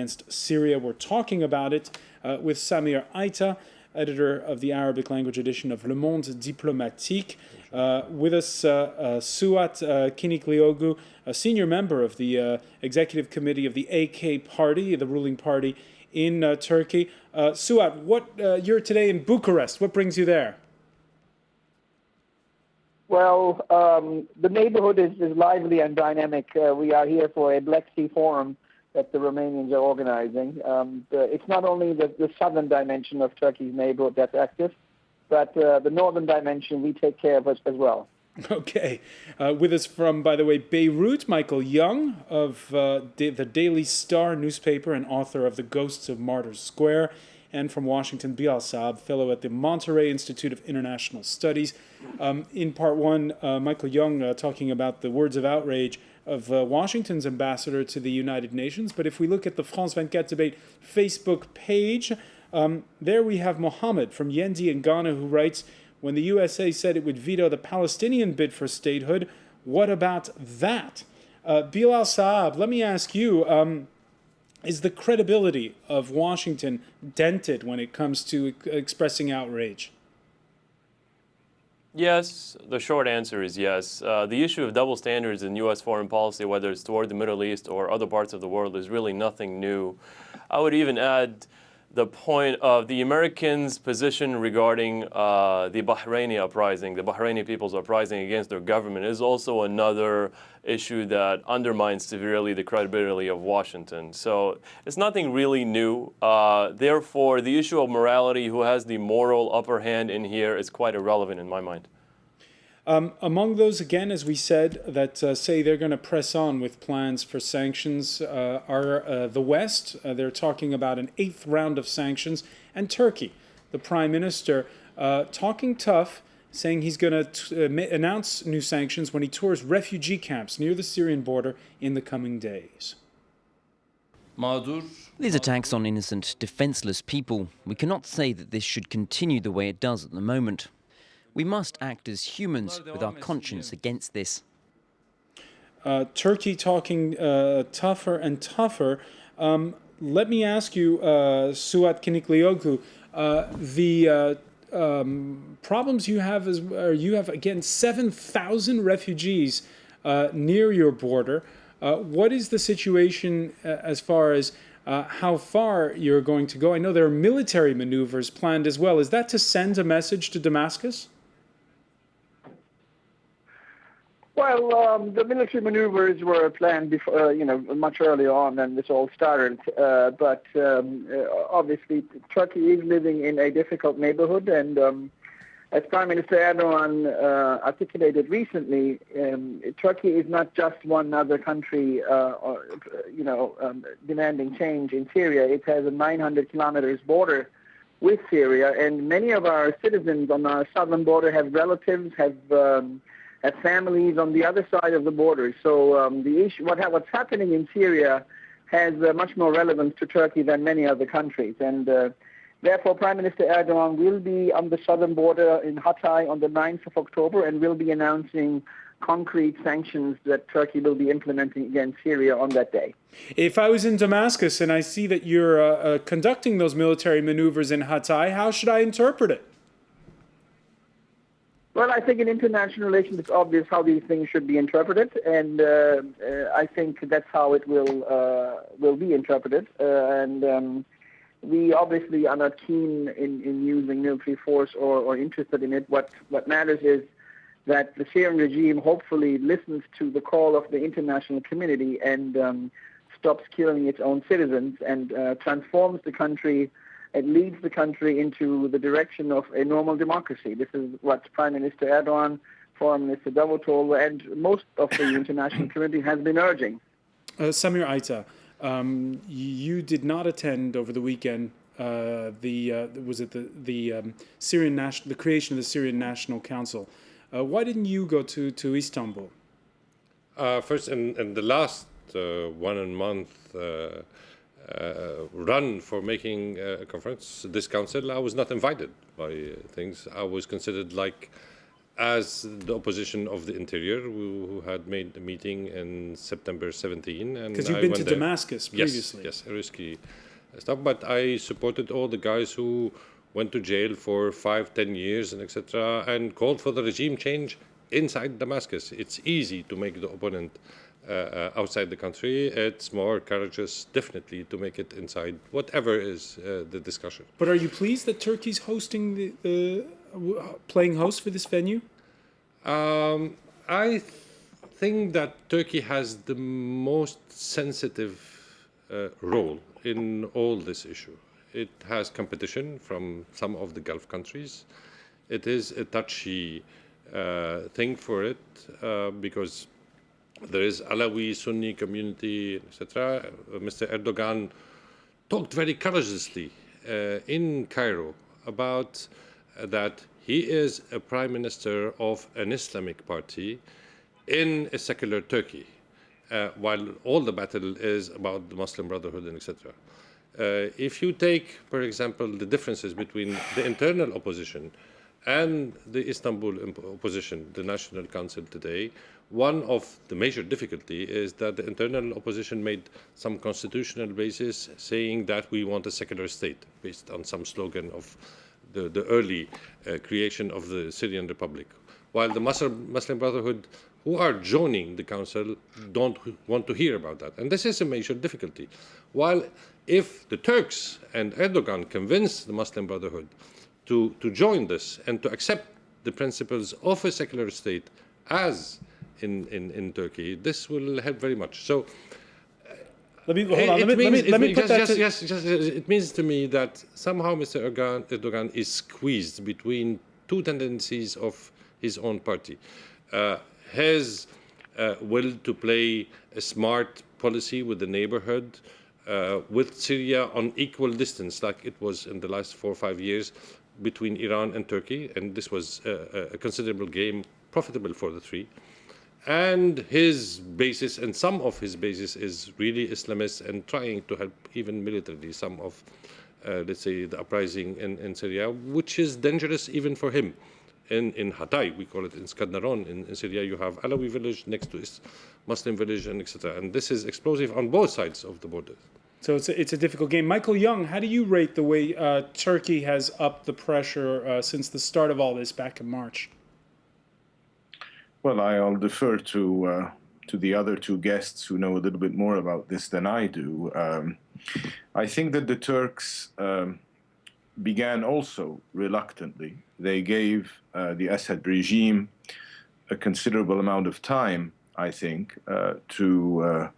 against Syria. We're talking about it with Samir Aita, editor of the Arabic language edition of Le Monde Diplomatique. With us, Suat Kiniklioğlu, a senior member of the executive committee of the AK party, the ruling party in Turkey. Suat, you're today in Bucharest. What brings you there? Well, the neighborhood is lively and dynamic. We are here for a Black Sea Forum that the Romanians are organizing. It's not only the southern dimension of Turkey's neighborhood that's active, but the northern dimension we take care of as well. Okay. With us from, by the way, Beirut, Michael Young of the Daily Star newspaper and author of The Ghosts of Martyrs Square. And from Washington, Bilal Saab, fellow at the Monterey Institute of International Studies. In part one, Michael Young talking about the words of outrage of Washington's ambassador to the United Nations. But if we look at the France 24 Debate Facebook page, there we have Mohammed from Yendi in Ghana who writes, when the USA said it would veto the Palestinian bid for statehood, what about that? Bilal Saab, let me ask you, is the credibility of Washington dented when it comes to expressing outrage? Yes, the short answer is yes. The issue of double standards in U.S. foreign policy, whether it's toward the Middle East or other parts of the world, is really nothing new. I would even add the point of the Americans' position regarding the Bahraini uprising, the Bahraini people's uprising against their government, is also another issue that undermines severely the credibility of Washington. So it's nothing really new. Therefore, the issue of morality, who has the moral upper hand in here, is quite irrelevant in my mind. Among those, again, as we said, that say they're going to press on with plans for sanctions are the West. They're talking about an 8th round of sanctions. And Turkey, the Prime Minister, talking tough, saying he's going to announce new sanctions when he tours refugee camps near the Syrian border in the coming days. These attacks on innocent, defenseless people. We cannot say that this should continue the way it does at the moment. We must act as humans with our conscience against this. Turkey talking tougher and tougher. Let me ask you, Suat Kiniklioğlu, the problems you have is you have again 7,000 refugees near your border. What is the situation as far as how far you're going to go? I know there are military maneuvers planned as well. Is that to send a message to Damascus? Well, the military maneuvers were planned before, much earlier on than this all started. But obviously, Turkey is living in a difficult neighborhood, and as Prime Minister Erdogan articulated recently, Turkey is not just one other country, demanding change in Syria. It has a 900 kilometers border with Syria, and many of our citizens on our southern border have relatives, have families on the other side of the border. So the issue, what's happening in Syria has much more relevance to Turkey than many other countries. And therefore, Prime Minister Erdogan will be on the southern border in Hatay on the 9th of October and will be announcing concrete sanctions that Turkey will be implementing against Syria on that day. If I was in Damascus and I see that you're conducting those military maneuvers in Hatay, how should I interpret it? Well, I think in international relations it's obvious how these things should be interpreted, and I think that's how it will be interpreted. We obviously are not keen in using military force or interested in it. What matters is that the Syrian regime hopefully listens to the call of the international community and stops killing its own citizens and transforms the country and leads the country into the direction of a normal democracy. This is what Prime Minister Erdogan, Foreign Minister Davutoglu, and most of the international community has been urging. Samir Aita, you did not attend over the weekend the creation of the Syrian National Council. Why didn't you go to Istanbul? First, in the last 1 month run for making a conference, this council, I was not invited by things. I was considered like as the opposition of the interior, who had made a meeting in September 17. Because you've been to Damascus previously. Yes, risky stuff. But I supported all the guys who went to jail for 5-10 years and etc. and called for the regime change inside Damascus. It's easy to make the opponent outside the country. It's more courageous, definitely, to make it inside, whatever is the discussion. But are you pleased that Turkey's hosting playing host for this venue? I think that Turkey has the most sensitive role in all this issue. It has competition from some of the Gulf countries. It is a touchy thing for it because there is Alawi, Sunni community, etc. Mr. Erdogan talked very courageously in Cairo about that he is a prime minister of an Islamic party in a secular Turkey, while all the battle is about the Muslim Brotherhood and etc. If you take, for example, the differences between the internal opposition and the Istanbul opposition, the National Council today, one of the major difficulty is that the internal opposition made some constitutional basis saying that we want a secular state based on some slogan of the early creation of the Syrian Republic, while the Muslim Brotherhood, who are joining the council, don't want to hear about that. And this is a major difficulty. While if the Turks and Erdogan convince the Muslim Brotherhood to join this and to accept the principles of a secular state as in Turkey, this will help very much. So Let me put that. It means to me that somehow Mr. Erdogan is squeezed between two tendencies of his own party. His will to play a smart policy with the neighborhood, with Syria on equal distance, like it was in the last 4 or 5 years between Iran and Turkey, and this was a considerable game, profitable for the three. And his basis, and some of his basis, is really Islamist and trying to help even militarily some of, let's say, the uprising in Syria, which is dangerous even for him. In Hatay, we call it, in Skadnaron, in Syria, you have Alawi village next to his Muslim village, and etc. And this is explosive on both sides of the border. So it's a difficult game. Michael Young, how do you rate the way Turkey has upped the pressure since the start of all this back in March? Well, I'll defer to the other two guests who know a little bit more about this than I do. I think that the Turks began also reluctantly. They gave the Assad regime a considerable amount of time, I think, to...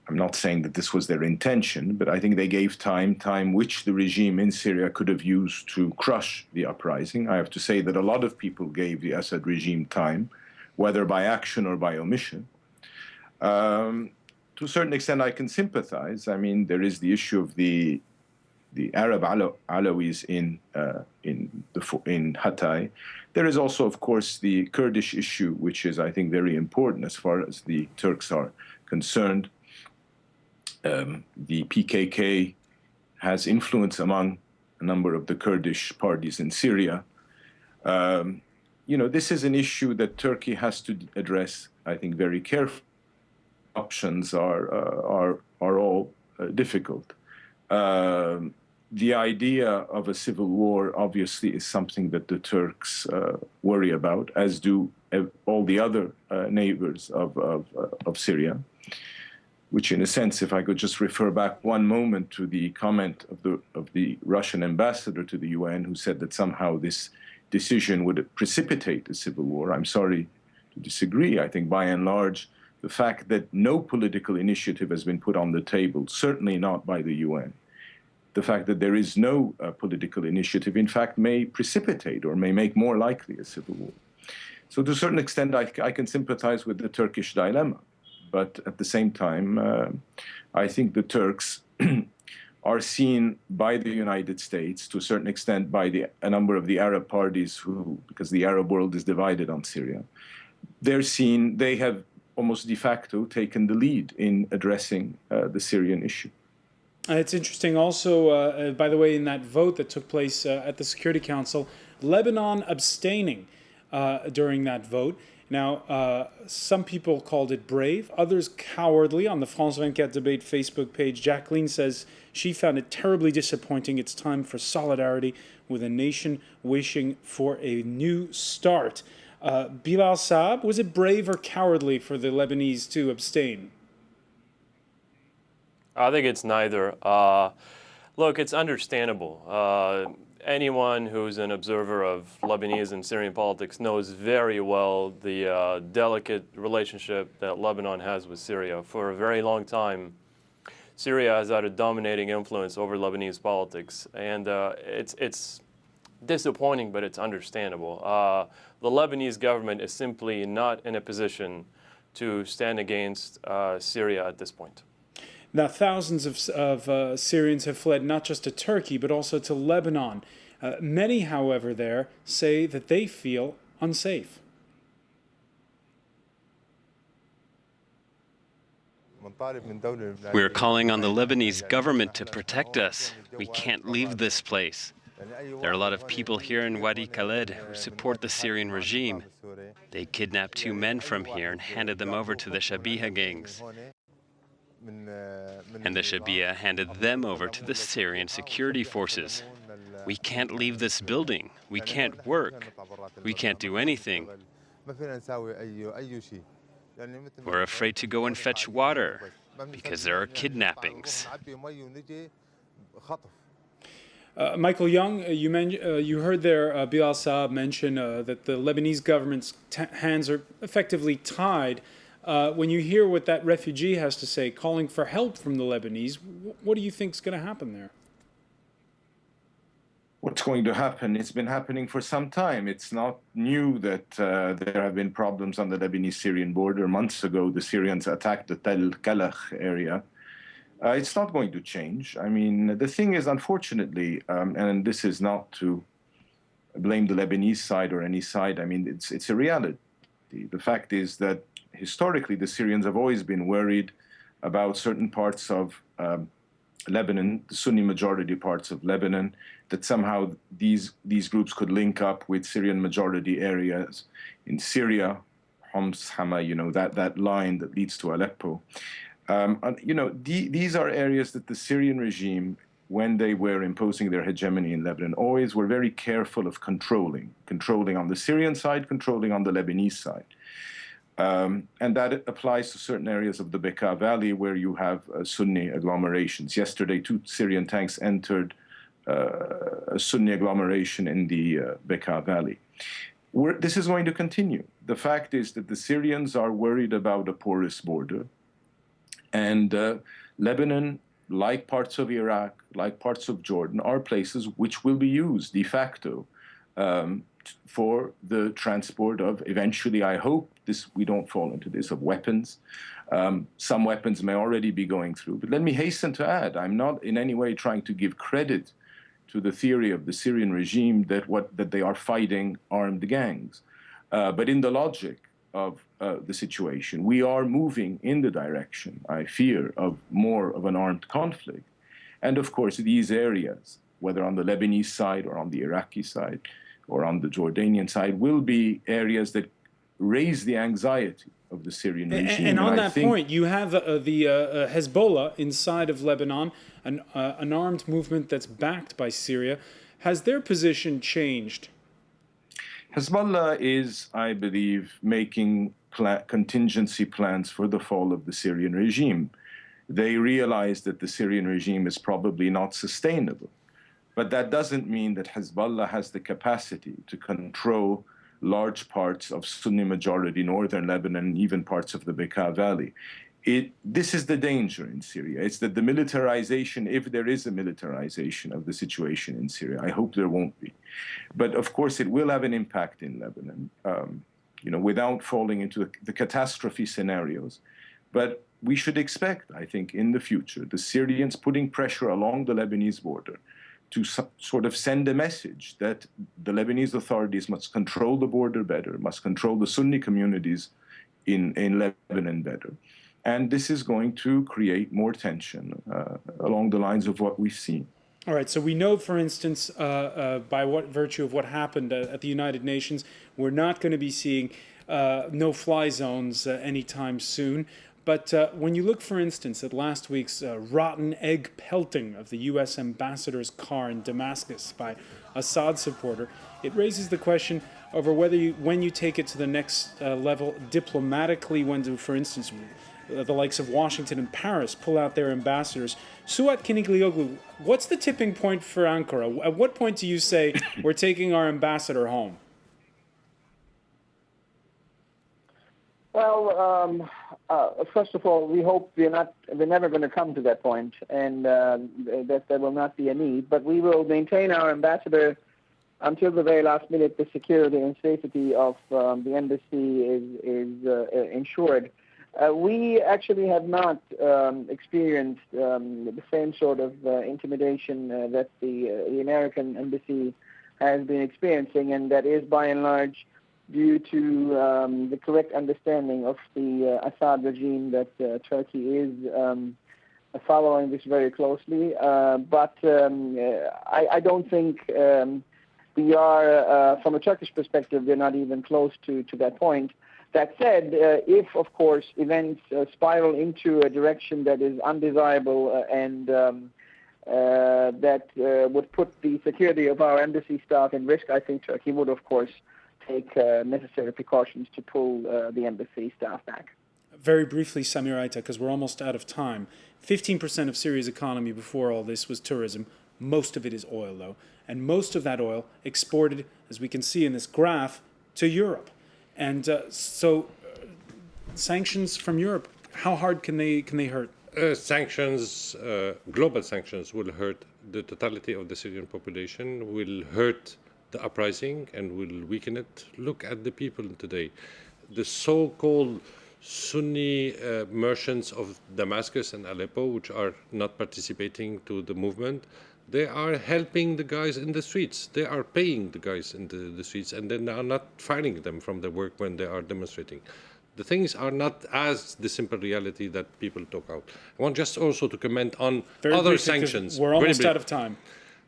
I'm not saying that this was their intention, but I think they gave time which the regime in Syria could have used to crush the uprising. I have to say that a lot of people gave the Assad regime time, whether by action or by omission. To a certain extent, I can sympathize. I mean, there is the issue of the Arab Alawis in Hatay. There is also, of course, the Kurdish issue, which is, I think, very important as far as the Turks are concerned. The PKK has influence among a number of the Kurdish parties in Syria. This is an issue that Turkey has to address, I think, very carefully. Options are all difficult. The idea of a civil war, obviously, is something that the Turks worry about, as do all the other neighbors of Syria. Which, in a sense, if I could just refer back one moment to the comment of the Russian ambassador to the UN, who said that somehow this decision would precipitate a civil war. I'm sorry to disagree. I think, by and large, the fact that no political initiative has been put on the table, certainly not by the UN, the fact that there is no political initiative, in fact, may precipitate or may make more likely a civil war. So, to a certain extent, I can sympathize with the Turkish dilemma. But at the same time, I think the Turks are seen by the United States, to a certain extent by a number of the Arab parties because the Arab world is divided on Syria, they have almost de facto taken the lead in addressing the Syrian issue. It's interesting also, by the way, in that vote that took place at the Security Council, Lebanon abstaining during that vote. Now, some people called it brave, others cowardly. On the France 24 Debate Facebook page, Jacqueline says she found it terribly disappointing. It's time for solidarity with a nation wishing for a new start. Bilal Saab, was it brave or cowardly for the Lebanese to abstain? I think it's neither. Look, it's understandable. Anyone who's an observer of Lebanese and Syrian politics knows very well the delicate relationship that Lebanon has with Syria. For a very long time, Syria has had a dominating influence over Lebanese politics, and it's disappointing, but it's understandable. The Lebanese government is simply not in a position to stand against Syria at this point. Now, thousands of Syrians have fled not just to Turkey, but also to Lebanon. Many, however, there say that they feel unsafe. We're calling on the Lebanese government to protect us. We can't leave this place. There are a lot of people here in Wadi Khaled who support the Syrian regime. They kidnapped 2 men from here and handed them over to the Shabiha gangs. And the Shabiha handed them over to the Syrian security forces. We can't leave this building. We can't work. We can't do anything. We're afraid to go and fetch water because there are kidnappings. Michael Young, you heard there Bilal Saab mention that the Lebanese government's hands are effectively tied. When you hear what that refugee has to say, calling for help from the Lebanese, what do you think is going to happen there? What's going to happen? It's been happening for some time. It's not new that there have been problems on the Lebanese-Syrian border. Months ago, the Syrians attacked the Tel Kalach area. It's not going to change. I mean, the thing is, unfortunately, and this is not to blame the Lebanese side or any side, I mean, it's a reality. The fact is that historically, the Syrians have always been worried about certain parts of Lebanon, the Sunni majority parts of Lebanon, that somehow these groups could link up with Syrian majority areas in Syria, Homs, Hama, that line that leads to Aleppo. These are areas that the Syrian regime, when they were imposing their hegemony in Lebanon, always were very careful of controlling on the Syrian side, controlling on the Lebanese side. And that applies to certain areas of the Bekaa Valley where you have Sunni agglomerations. Yesterday, 2 Syrian tanks entered a Sunni agglomeration in the Bekaa Valley. This is going to continue. The fact is that the Syrians are worried about a porous border. And Lebanon, like parts of Iraq, like parts of Jordan, are places which will be used de facto for the transport of, eventually, I hope we don't fall into this, of weapons. Some weapons may already be going through. But let me hasten to add, I'm not in any way trying to give credit to the theory of the Syrian regime that they are fighting armed gangs. But in the logic of the situation, we are moving in the direction, I fear, of more of an armed conflict. And of course, these areas, whether on the Lebanese side or on the Iraqi side or on the Jordanian side, will be areas that raise the anxiety of the Syrian regime. And on that point, you have the Hezbollah inside of Lebanon, an armed movement that's backed by Syria. Has their position changed? Hezbollah is, I believe, making contingency plans for the fall of the Syrian regime. They realize that the Syrian regime is probably not sustainable. But that doesn't mean that Hezbollah has the capacity to control large parts of Sunni majority northern Lebanon, and even parts of the Bekaa Valley. This is the danger in Syria. It's that the militarization, if there is a militarization of the situation in Syria, I hope there won't be. But of course, it will have an impact in Lebanon, without falling into the catastrophe scenarios. But we should expect, I think, in the future, the Syrians putting pressure along the Lebanese border to sort of send a message that the Lebanese authorities must control the border better, must control the Sunni communities in Lebanon better. And this is going to create more tension along the lines of what we've seen. All right, so we know, for instance, by what virtue of what happened at the United Nations, we're not going to be seeing no-fly zones anytime soon. But when you look, for instance, at last week's rotten egg pelting of the U.S. ambassador's car in Damascus by Assad supporter, it raises the question over whether when you take it to the next level diplomatically, when do, for instance, the likes of Washington and Paris pull out their ambassadors. Suat Kiniglioglu, what's the tipping point for Ankara? At what point do you say we're taking our ambassador home? Well, first of all, we hope we're never going to come to that point, and that there will not be a need. But we will maintain our ambassador until the very last minute. The security and safety of the embassy is ensured. We actually have not experienced the same sort of intimidation that the American embassy has been experiencing, and that is by and large due to the correct understanding of the Assad regime that Turkey is following this very closely. But I don't think we are, from a Turkish perspective, we're not even close to that point. That said, if, of course, events spiral into a direction that is undesirable and that would put the security of our embassy staff in risk, I think Turkey would, of course, take necessary precautions to pull the embassy staff back. Very briefly, Samir Aita, because we're almost out of time. 15% of Syria's economy before all this was tourism. Most of it is oil, though. And most of that oil exported, as we can see in this graph, to Europe. And so sanctions from Europe, how hard can they hurt? Sanctions, global sanctions, will hurt the totality of the Syrian population, will hurt the uprising and will weaken it. Look at the people today. The so-called Sunni merchants of Damascus and Aleppo, which are not participating to the movement, they are helping the guys in the streets. They are paying the guys in the streets, and then they are not firing them from their work when they are demonstrating. The things are not as the simple reality that people talk out. I want just also to comment on other sanctions. We're almost out of time.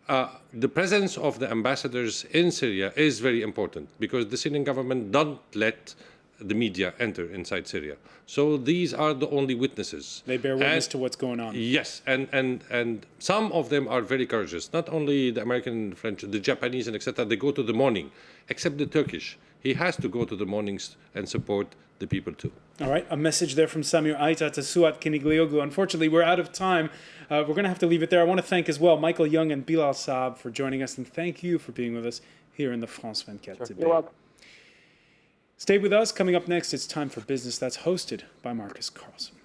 The presence of the ambassadors in Syria is very important because the Syrian government don't let the media enter inside Syria. So these are the only witnesses. They bear witness to what's going on. Yes, and some of them are very courageous. Not only the American, French, the Japanese, and etc. They go to the morning, except the Turkish. He has to go to the mornings and support the people too. All right, a message there from Samir Aita to Suat Kiniglioglu. Unfortunately, we're out of time. We're going to have to leave it there. I want to thank as well Michael Young and Bilal Saab for joining us, and thank you for being with us here in the France 24 debate. You're welcome. Stay with us. Coming up next, it's Time for Business. That's hosted by Marcus Carlson.